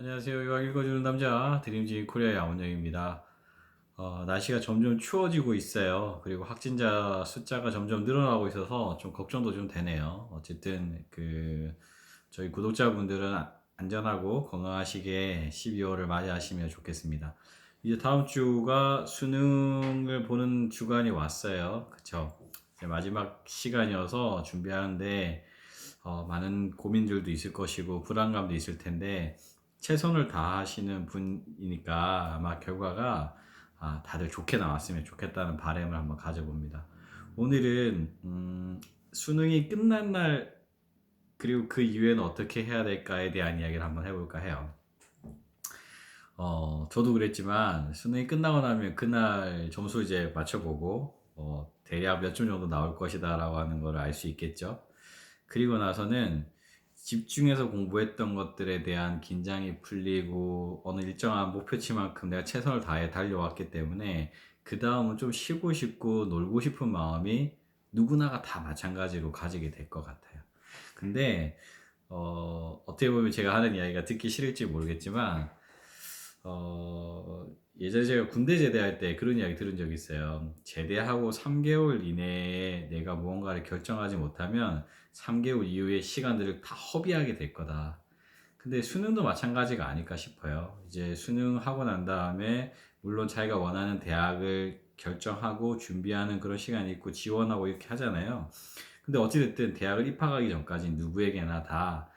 안녕하세요. 요약 읽어주는 남자 드림진 코리아의 아원영입니다. 날씨가 점점 추워지고 있어요. 그리고 확진자 숫자가 점점 늘어나고 있어서 좀 걱정도 좀 되네요. 어쨌든 저희 구독자분들은 안전하고 건강하시게 12월을 맞이하시면 좋겠습니다. 이제 다음 주가 수능을 보는 주간이 왔어요. 그쵸? 이제 마지막 시간이어서 준비하는데 많은 고민들도 있을 것이고 불안감도 있을 텐데 최선을 다하시는 분이니까 아마 결과가 다들 좋게 나왔으면 좋겠다는 바람을 한번 가져봅니다. 오늘은 수능이 끝난 날 그리고 그 이후에는 어떻게 해야 될까에 대한 이야기를 한번 해볼까 해요. 저도 그랬지만 수능이 끝나고 나면 그날 점수 이제 맞춰보고 대략 몇 점 정도 나올 것이다라고 하는 걸 알 수 있겠죠. 그리고 나서는 집중해서 공부했던 것들에 대한 긴장이 풀리고 어느 일정한 목표치만큼 내가 최선을 다해 달려왔기 때문에 그 다음은 좀 쉬고 싶고 놀고 싶은 마음이 누구나가 다 마찬가지로 가지게 될 것 같아요. 근데 어떻게 보면 제가 하는 이야기가 듣기 싫을지 모르겠지만 예전에 제가 군대 제대할 때 그런 이야기 들은 적이 있어요. 제대하고 3개월 이내에 내가 무언가를 결정하지 못하면 3개월 이후의 시간들을 다 허비하게 될 거다. 근데 수능도 마찬가지가 아닐까 싶어요. 이제 수능하고 난 다음에 물론 자기가 원하는 대학을 결정하고 준비하는 그런 시간이 있고 지원하고 이렇게 하잖아요. 근데 어찌됐든 대학을 입학하기 전까지 누구에게나 다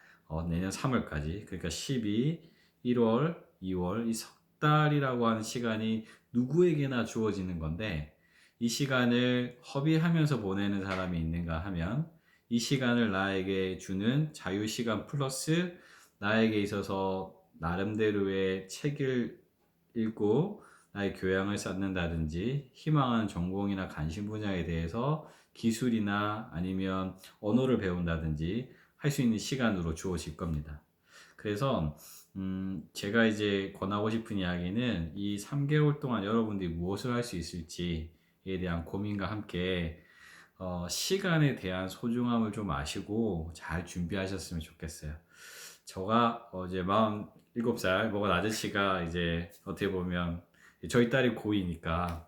내년 3월까지 그러니까 12, 1월, 2월 이 석 달이라고 하는 시간이 누구에게나 주어지는 건데 이 시간을 허비하면서 보내는 사람이 있는가 하면 이 시간을 나에게 주는 자유 시간 플러스 나에게 있어서 나름대로의 책을 읽고 나의 교양을 쌓는다든지 희망하는 전공이나 관심 분야에 대해서 기술이나 아니면 언어를 배운다든지 할 수 있는 시간으로 주어질 겁니다. 그래서 제가 이제 권하고 싶은 이야기는 이 3개월 동안 여러분들이 무엇을 할 수 있을지에 대한 고민과 함께 시간에 대한 소중함을 좀 아시고 잘 준비하셨으면 좋겠어요. 저가 이제 47살 먹은 아저씨가 이제 어떻게 보면 저희 딸이 고2니까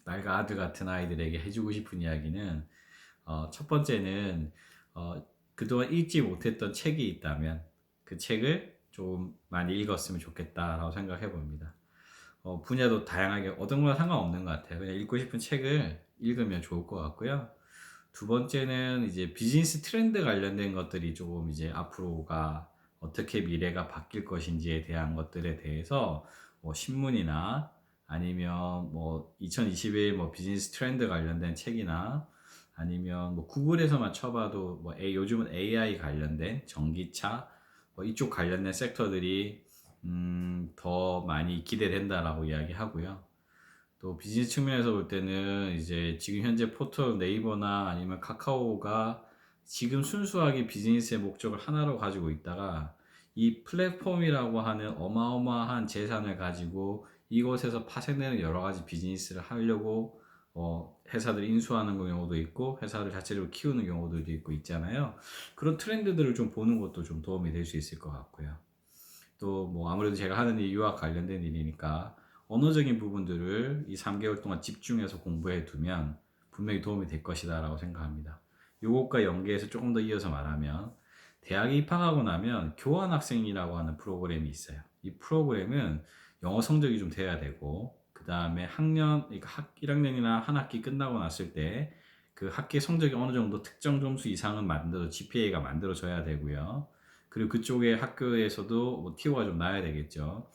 딸과 아들 같은 아이들에게 해주고 싶은 이야기는 첫 번째는 그동안 읽지 못했던 책이 있다면 그 책을 좀 많이 읽었으면 좋겠다라고 생각해 봅니다. 분야도 다양하게 어떤 거나 상관없는 것 같아요. 그냥 읽고 싶은 책을 읽으면 좋을 것 같고요. 두 번째는 이제 비즈니스 트렌드 관련된 것들이 조금 이제 앞으로가 어떻게 미래가 바뀔 것인지에 대한 것들에 대해서 뭐 신문이나 아니면 뭐 2021 뭐 비즈니스 트렌드 관련된 책이나 아니면 뭐 구글에서만 쳐봐도 뭐 요즘은 AI 관련된 전기차 뭐 이쪽 관련된 섹터들이 더 많이 기대된다라고 이야기하고요. 또 비즈니스 측면에서 볼 때는 이제 지금 현재 포털 네이버나 아니면 카카오가 지금 순수하게 비즈니스의 목적을 하나로 가지고 있다가 이 플랫폼이라고 하는 어마어마한 재산을 가지고 이곳에서 파생되는 여러 가지 비즈니스를 하려고 회사들 인수하는 경우도 있고 회사를 자체적으로 키우는 경우들도 있고 있잖아요. 그런 트렌드들을 좀 보는 것도 좀 도움이 될 수 있을 것 같고요. 또 뭐 아무래도 제가 하는 일 유학 관련된 일이니까 언어적인 부분들을 이 3개월 동안 집중해서 공부해 두면 분명히 도움이 될 것이다라고 생각합니다. 요것과 연계해서 조금 더 이어서 말하면 대학에 입학하고 나면 교환학생이라고 하는 프로그램이 있어요. 이 프로그램은 영어 성적이 좀 돼야 되고 그 다음에 학년, 그러니까 1학년이나 한 학기 끝나고 났을 때 그 학기 성적이 어느 정도 특정 점수 이상은 GPA가 만들어져야 되고요. 그리고 그쪽에 학교에서도 뭐 티오가 좀 나야 되겠죠.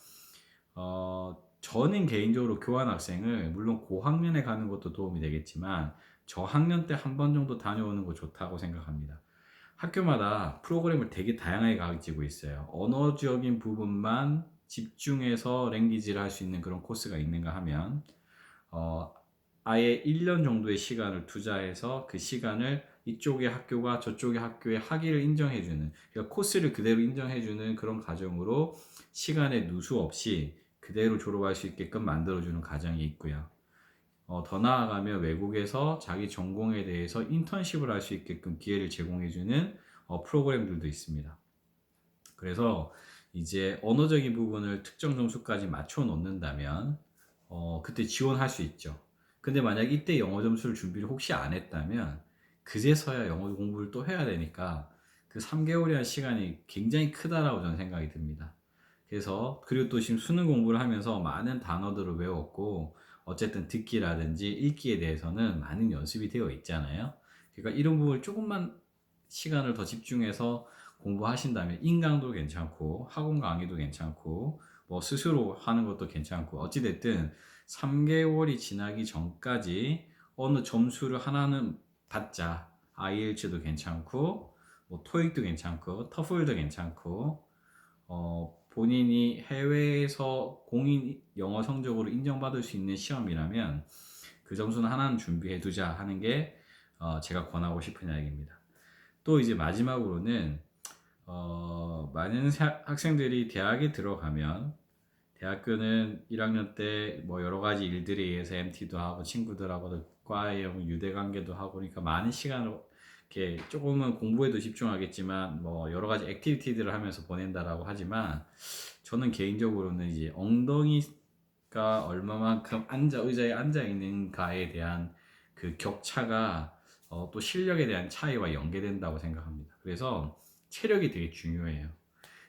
저는 개인적으로 교환학생을 물론 고학년에 가는 것도 도움이 되겠지만 저학년 때 한 번 정도 다녀오는 거 좋다고 생각합니다. 학교마다 프로그램을 되게 다양하게 가지고 있어요. 언어적인 부분만 집중해서 랭귀지를 할 수 있는 그런 코스가 있는가 하면 어, 아예 1년 정도의 시간을 투자해서 그 시간을 이쪽의 학교가 저쪽의 학교의 학위를 인정해주는 그러니까 코스를 그대로 인정해주는 그런 과정으로 시간에 누수 없이 그대로 졸업할 수 있게끔 만들어주는 과정이 있고요. 더 나아가면 외국에서 자기 전공에 대해서 인턴십을 할 수 있게끔 기회를 제공해주는 프로그램들도 있습니다. 그래서 이제 언어적인 부분을 특정 점수까지 맞춰 놓는다면 그때 지원할 수 있죠. 근데 만약 이때 영어 점수를 준비를 혹시 안 했다면 그제서야 영어 공부를 또 해야 되니까 그 3개월이라는 시간이 굉장히 크다라고 저는 생각이 듭니다. 그래서 그리고 또 지금 수능 공부를 하면서 많은 단어들을 외웠고 어쨌든 듣기라든지 읽기에 대해서는 많은 연습이 되어 있잖아요. 그러니까 이런 부분을 조금만 시간을 더 집중해서 공부하신다면 인강도 괜찮고 학원 강의도 괜찮고 뭐 스스로 하는 것도 괜찮고 어찌됐든 3개월이 지나기 전까지 어느 점수를 하나는 받자. IELTS도 괜찮고 뭐 토익도 괜찮고 터플도 괜찮고 본인이 해외에서 공인 영어 성적으로 인정받을 수 있는 시험이라면 그 점수는 하나는 준비해 두자 하는 게 제가 권하고 싶은 이야기입니다. 또 이제 마지막으로는 많은 학생들이 대학에 들어가면 대학교는 1학년 때 뭐 여러 가지 일들에 의해서 MT도 하고 친구들하고도 과의 유대 관계도 하고 그러니까 많은 시간을 이렇게 조금은 공부에도 집중하겠지만 뭐 여러 가지 액티비티들을 하면서 보낸다라고 하지만 저는 개인적으로는 이제 엉덩이가 얼마만큼 의자에 앉아 있는가에 대한 그 격차가 또 실력에 대한 차이와 연계된다고 생각합니다. 그래서 체력이 되게 중요해요.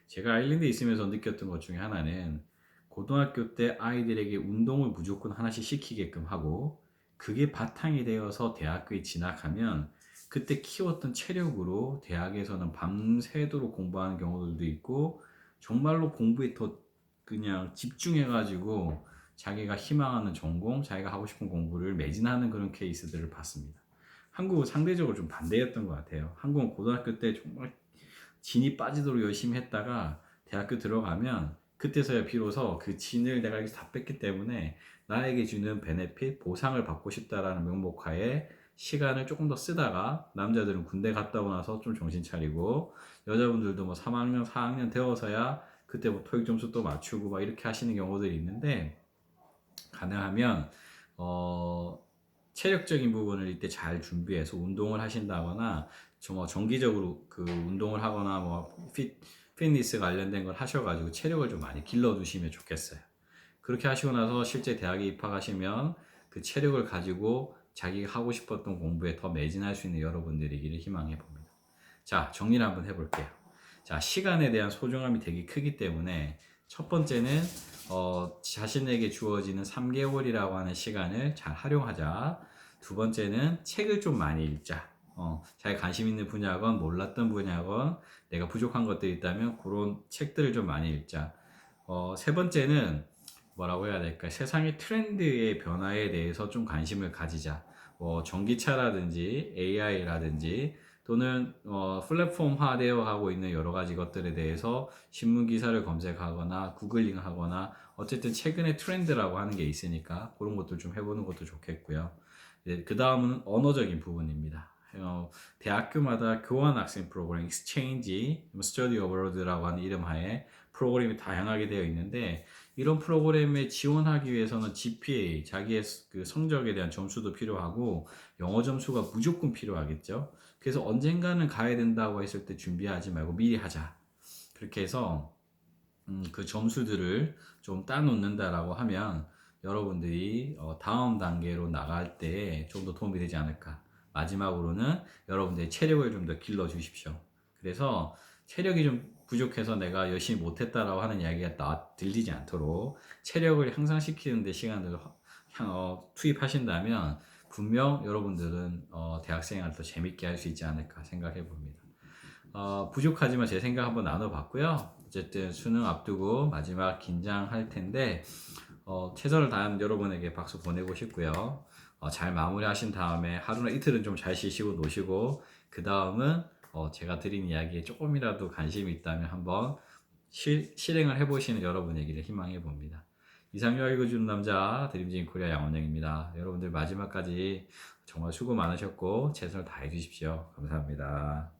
제가 아일랜드에 있으면서 느꼈던 것 중에 하나는 고등학교 때 아이들에게 운동을 무조건 하나씩 시키게끔 하고 그게 바탕이 되어서 대학교에 진학하면 그때 키웠던 체력으로 대학에서는 밤새도록 공부하는 경우들도 있고 정말로 공부에 더 그냥 집중해가지고 자기가 희망하는 전공, 자기가 하고 싶은 공부를 매진하는 그런 케이스들을 봤습니다. 한국은 상대적으로 좀 반대였던 것 같아요. 한국은 고등학교 때 정말 진이 빠지도록 열심히 했다가 대학교 들어가면 그때서야 비로소 그 진을 내가 여기서 다 뺐기 때문에 나에게 주는 베네핏, 보상을 받고 싶다라는 명목하에 시간을 조금 더 쓰다가 남자들은 군대 갔다 오고 나서 좀 정신 차리고 여자분들도 뭐 3학년, 4학년 되어서야 그때 뭐 토익 점수 또 맞추고 막 이렇게 하시는 경우들이 있는데 가능하면 어, 체력적인 부분을 이때 잘 준비해서 운동을 하신다거나 뭐 정기적으로 그 운동을 하거나 뭐 피트니스 관련된 걸 하셔가지고 체력을 좀 많이 길러두시면 좋겠어요. 그렇게 하시고 나서 실제 대학에 입학하시면 그 체력을 가지고 자기가 하고 싶었던 공부에 더 매진할 수 있는 여러분들이기를 희망해 봅니다. 자, 정리를 한번 해볼게요. 자, 시간에 대한 소중함이 되게 크기 때문에 첫 번째는 자신에게 주어지는 3개월이라고 하는 시간을 잘 활용하자. 두 번째는 책을 좀 많이 읽자. 자기 관심 있는 분야건 몰랐던 분야건 내가 부족한 것들이 있다면 그런 책들을 좀 많이 읽자. 세 번째는 뭐라고 해야 될까? 세상의 트렌드의 변화에 대해서 좀 관심을 가지자. 전기차라든지 AI라든지 또는 플랫폼화되어 가고 있는 여러 가지 것들에 대해서 신문 기사를 검색하거나 구글링하거나 어쨌든 최근의 트렌드라고 하는 게 있으니까 그런 것들 좀 해보는 것도 좋겠고요. 그 다음은 언어적인 부분입니다. 대학교마다 교환학생 프로그램, Exchange, Study Abroad라고 하는 이름하에 프로그램이 다양하게 되어 있는데 이런 프로그램에 지원하기 위해서는 GPA, 자기의 그 성적에 대한 점수도 필요하고 영어 점수가 무조건 필요하겠죠. 그래서 언젠가는 가야 된다고 했을 때 준비하지 말고 미리 하자. 그렇게 해서 그 점수들을 좀 따놓는다라고 하면 여러분들이 다음 단계로 나갈 때 좀 더 도움이 되지 않을까. 마지막으로는 여러분들의 체력을 좀 더 길러 주십시오. 그래서 체력이 좀 부족해서 내가 열심히 못했다라고 하는 이야기가 들리지 않도록 체력을 향상시키는 데 시간을 투입하신다면 분명 여러분들은 대학생활 더 재밌게 할 수 있지 않을까 생각해 봅니다. 부족하지만 제 생각 한번 나눠봤고요. 어쨌든 수능 앞두고 마지막 긴장할 텐데 최선을 다한 여러분에게 박수 보내고 싶고요. 잘 마무리하신 다음에 하루나 이틀은 좀 잘 쉬시고 노시고 그 다음은 제가 드린 이야기에 조금이라도 관심이 있다면 한번 실행을 해보시는 여러분이기를 희망해 봅니다. 이상 유학 읽어주는 남자 드림진 코리아 양원영입니다. 여러분들 마지막까지 정말 수고 많으셨고 최선을 다해 주십시오. 감사합니다.